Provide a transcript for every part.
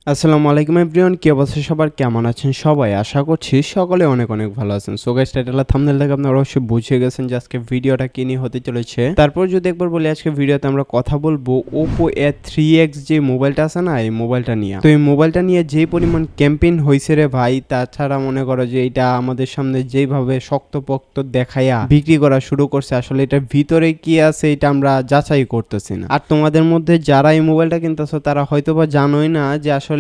আসসালামু আলাইকুম এভরিওয়ান, কি অবস্থা সবার, কেমন আছেন সবাই? আশা করছি সকলে অনেক অনেক ভালো আছেন। সো গাইস, টাইটেল আর থাম্বনেল দেখে আপনারা অবশ্যই বুঝে গেছেন যে আজকে ভিডিওটা কি নিয়ে হতে চলেছে। তারপর যদি একবার বলি, আজকে ভিডিওতে আমরা কথা বলবো Oppo A3X যে মোবাইলটা আছে না, এই মোবাইলটা নিয়ে। তো এই মোবাইলটা নিয়ে যে পরিমাণ ক্যাম্পেইন হয়েছে রে ভাই, তাছাড়া মনে করো যে এটা আমাদের সামনে যেভাবে শক্তপোক্ত দেখাইয়া বিক্রি করা শুরু করছে, আসলে এটার ভিতরে কি আছে এটা আমরা যাচাই করতেছি না। আর তোমাদের মধ্যে যারা এই মোবাইলটা কিনতেছো তারা হয়তোবা জানোই না যে আসলে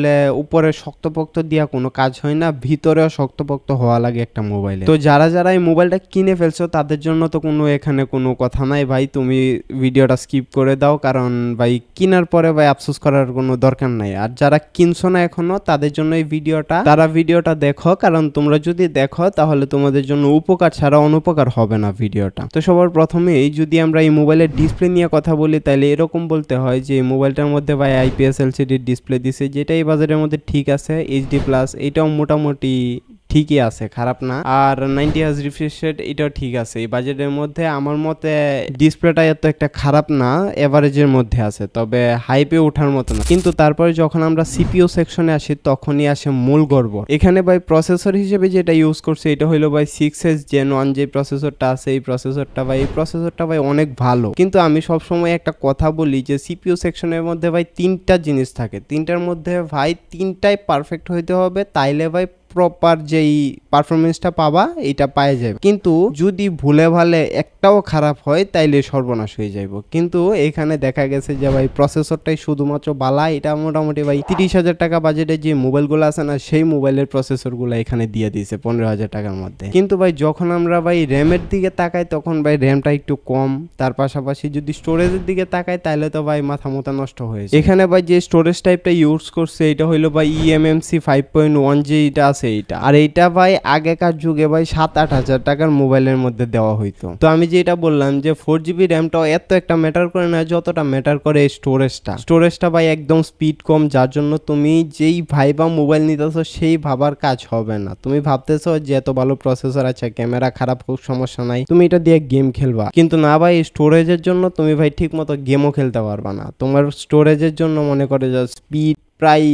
উপরে শক্তপোক্ত দিয়া কোনো কাজ হয় না, ভিতরেও শক্তপোক্ত হওয়া লাগে একটা মোবাইলে। তো যারা যারা এই মোবাইলটা কিনে ফেলছো তাদের জন্য তো এখানে কোনো কথা নাই ভাই, তুমি ভিডিওটা স্কিপ করে দাও, কারণ ভাই কেনার পরে ভাই আফসোস করার কোনো দরকার নাই। আর যারা কিনছো না এখনো তাদের জন্য এই ভিডিওটা দেখো, কারণ তোমরা যদি দেখো তাহলে তোমাদের জন্য উপকার ছাড়া অনুপকার হবে না ভিডিওটা। তো সবার প্রথমেই যদি আমরা এই মোবাইলের ডিসপ্লে নিয়ে কথা বলি, তাহলে এরকম বলতে হয় যে এই মোবাইলটার মধ্যে ভাই IPS LCD ডিসপ্লে দিছে, যেটা এই বাজারের মধ্যে ঠিক আছে। HD+, এটাও মোটামুটি ঠিকই আছে, খারাপ না। আর 90Hz রিফ্রেশ রেট, এটাও ঠিক আছে এই বাজেটের মধ্যে। আমার মতে ডিসপ্লেটা এত একটা খারাপ না, এভারেজের মধ্যে আছে, তবে হাইপে ওঠার মতো না। কিন্তু তারপরে যখন আমরা CPU সেকশনে আসি তখনই আসে মূল গর্ব। এখানে ভাই প্রসেসর হিসেবে যেটা ইউজ করছে এটা হলো ভাই 6S Gen 1 যে প্রসেসরটা আছে, এই প্রসেসরটা ভাই অনেক ভালো। কিন্তু আমি সবসময় একটা কথা বলি যে CPU সেকশনের মধ্যে ভাই তিনটা জিনিস থাকে, তিনটার মধ্যে ভাই তিনটাই পারফেক্ট হইতে হবে, তাইলে ভাই প্রপার যেই পারফরমেন্সটা পাবা এটা পায়ে যাবে। কিন্তু যদি ভুলে ভালে একটাও খারাপ হয় তাইলে সর্বনাশ হয়ে যাইব। কিন্তু এখানে দেখা গেছে যে ভাই প্রসেসরটাই শুধুমাত্র বালা। এটা মোটামুটি ভাই 30,000 টাকা বাজেটে যে মোবাইলগুলো আছে না, সেই মোবাইলের প্রসেসরগুলো এখানে দিয়ে দিয়েছে 15,000 টাকার মধ্যে। কিন্তু ভাই যখন আমরা ভাই র্যামের দিকে তাকাই তখন ভাই র্যামটা একটু কম, তার পাশাপাশি যদি স্টোরেজের দিকে তাকাই তাহলে তো ভাই মাথা নষ্ট হয়েছে। এখানে ভাই যে স্টোরেজ টাইপটা ইউজ করছে এটা হইলো ভাই eMMC 5.1 যে এটা আছে এইটা। আর এইটা ভাই আগেকার যুগে ভাই 7-8 হাজার টাকার মোবাইলের মধ্যে দেওয়া হইতো। তো আমি যেটা বললাম যে 4GB র্যামটাও এত একটা ম্যাটার করে না যতটা ম্যাটার করে স্টোরেজটা ভাই একদম স্পিড কম, যার জন্য তুমি যেই ভাইবা মোবাইল নিতেছো সেই ভাবার কাজ হবে না। তুমি ভাবতেছো যে এত ভালো প্রসেসর আছে, ক্যামেরা খারাপ হোক সমস্যা নাই, তুমি এটা দিয়ে গেম খেলবা, কিন্তু না ভাই স্টোরেজের জন্য তুমি ভাই ঠিক মতো গেমও খেলতে পারবা না। তোমার স্টোরেজের জন্য মনে করে যে স্পিড প্রায়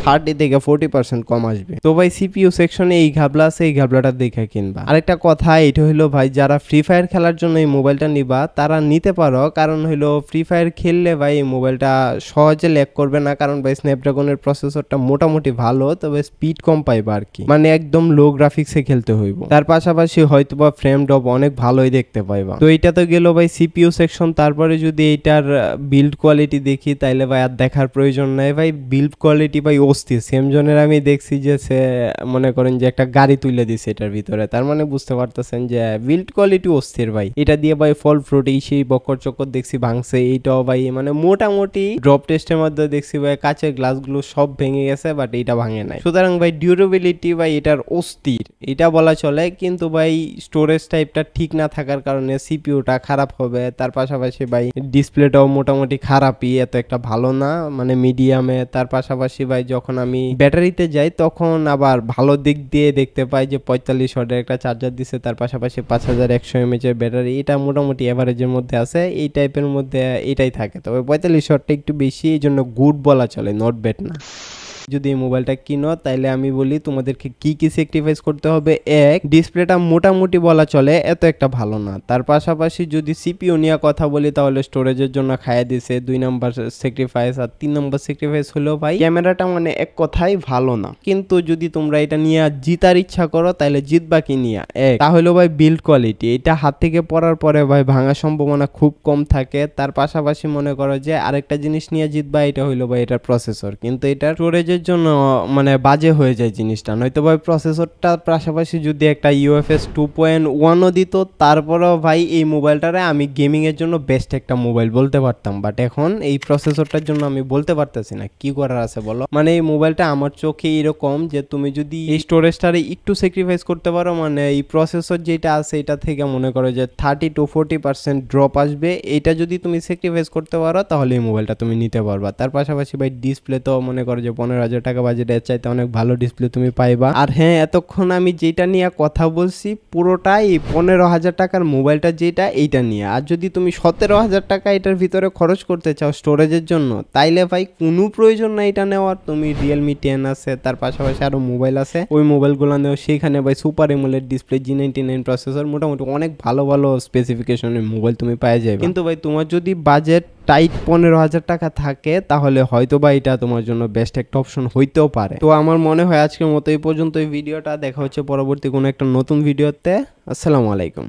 30 থেকে 40% কম আসবে। তো ভাই CPU সেকশনে এই ঘাবলা আছে, এই ঘাবলাটা দেখে কিনবা। আরেকটা কথা এটা হইলো ভাই, যারা ফ্রি ফায়ার খেলার জন্য এই মোবাইলটা নিবা তারা নিতে পারো, কারণ হইলো ফ্রি ফায়ার খেললে ভাই এই মোবাইলটা সহজে ল্যাগ করবে না, কারণ ভাই স্ন্যাপড্রাগনের প্রসেসরটা মোটামুটি ভালো, তবে স্পিড কম পাইবা আর কি, মানে একদম লো গ্রাফিক্সে খেলতে হইব। তার পাশাপাশি হয়তোবা ফ্রেম ড্রপ অনেক ভালোই দেখতে পাইবা। তো এইটা তো গেল ভাই CPU সেকশন। তারপরে যদি এইটার বিল্ড কোয়ালিটি দেখি তাইলে ভাই আর দেখার প্রয়োজন নাই ভাই, বিল্ড কোয়ালিটি ভাই অস্থির। সেমজনের আমি দেখছি যে সে মনে করেন যে একটা গাড়ি তুলে দিছে এটার ভিতরে, তার মানে বুঝতে পারতেছেন যে বিল্ড কোয়ালিটি অস্থির ভাই। এটা দিয়ে ভাই ফল ফ্রুট এই সেই বক্কর চক্কর দেখছি ভাঙছে, এইটাও ভাই মানে মোটামুটি ড্রপ টেস্টের মধ্যে দেখছি ভাই কাঁচের গ্লাসগুলো সব ভেঙে গেছে, বাট এটা ভাঙে নাই। সুতরাং ভাই ডিউরেবিলিটি ভাই এটার অস্থির, এটা বলা চলে। কিন্তু ভাই স্টোরেজ টাইপটা ঠিক না থাকার কারণে সিপিইউটা খারাপ হবে। তার পাশাপাশি ভাই ডিসপ্লেটাও মোটামুটি খারাপই, এত একটা ভালো না, মানে মিডিয়ামে। তার পাশাপাশি ভাই যখন আমি ব্যাটারিতে যাই তখন আবার ভালো দিক দিয়ে দেখতে পাই যে 45 ওয়াটের একটা চার্জার দিছে, তার পাশাপাশি 5100 mAh এর ব্যাটারি। এটা মোটামুটি এভারেজের মধ্যে আছে, এই টাইপের মধ্যে এটাই থাকে। তবে 45 ওয়াটটা একটু বেশি, এই জন্য গুড বলা চলে, নট ব্যাড না। যদি এই মোবাইলটা কিনো তাইলে আমি বলি তোমাদেরকে কি কি স্যাক্রিফাইস করতে হবে। এক, ডিসপ্লেটা মোটামুটি বলা চলে, এত একটা ভালো না। তার পাশাপাশি যদি CPU নিয়ে কথা বলি তাহলে স্টোরেজের জন্য খাইয়ে দিছে 2 নম্বর স্যাক্রিফাইস। আর 3 নম্বর স্যাক্রিফাইস হলো ভাই ক্যামেরাটা মানে এক কথাই ভালো না। কিন্তু যদি তোমরা এটা নিয়ে জিতার ইচ্ছা করো তাহলে জিতবা কি নিয়ে, এক তাহলে ভাই বিল্ড কোয়ালিটি, এটা হাত থেকে পড়ার পরে ভাই ভাঙার সম্ভাবনা খুব কম থাকে। তার পাশাপাশি মনে করো যে আরেকটা জিনিস নিয়ে জিতবা, এটা হইলো ভাই এটার প্রসেসর, কিন্তু এটার স্টোরেজের জন্য মানে বাজে হয়ে যায় জিনিসটা। নয়তো ভাই প্রসেসরটার পাশাপাশি যদি একটা UFS 2.1ও দিত তারপরেও ভাই এই মোবাইলটারে আমি গেমিং এর জন্য বেস্ট একটা মোবাইল বলতে পারতাম, বাট এখন এই প্রসেসরটার জন্য আমি বলতে পারতেছি না। কি করার আছে বলো? মানে এই মোবাইলটা আমার চোখে এরকম যে তুমি যদি এই স্টোরেজটারে একটু স্যাক্রিফাইস করতে পারো, মানে এই প্রসেসর যেটা আছে এটা থেকে মনে করো যে 30 to 40% ড্রপ আসবে, এটা যদি তুমি স্যাক্রিফাইস করতে পারো তাহলে এই মোবাইলটা তুমি নিতে পারবা। তার পাশাপাশি ভাই ডিসপ্লে তো মনে করো যে 15,000 15,000 টাকা বাজেটের চাইতে অনেক ভালো ডিসপ্লে তুমি পাইবা। আর হ্যাঁ, এতক্ষণ আমি যেটা নিয়ে কথা বলছি পুরোটাই 15,000 টাকার মোবাইলটা যেটা এইটা নিয়ে। আর যদি তুমি 17,000 টাকা এটার ভিতরে খরচ করতে চাও স্টোরেজের জন্য, তাইলে ভাই কোনো প্রয়োজন নাই এটা নেওয়ার। তুমি Realme 10 আছে, তার পাশাপাশি আরো মোবাইল আছে, ওই মোবাইলগুলো নেও। সেখানে ভাই super AMOLED display, G99 processor, মোটামুটি অনেক ভালো ভালো স্পেসিফিকেশনের মোবাইল তুমি পাওয়া যাবে। কিন্তু ভাই তোমার যদি বাজেট টাইট 15,000 টাকা থাকে, তাহলে হয়তো বা এটা তোমার জন্য বেস্ট একটা অপশন হইতেও পারে। তো আমার মনে হয় আজকের মতো এই পর্যন্ত এই ভিডিওটা। দেখা হচ্ছে পরবর্তী কোনো একটা নতুন ভিডিওতে। আসসালামু আলাইকুম।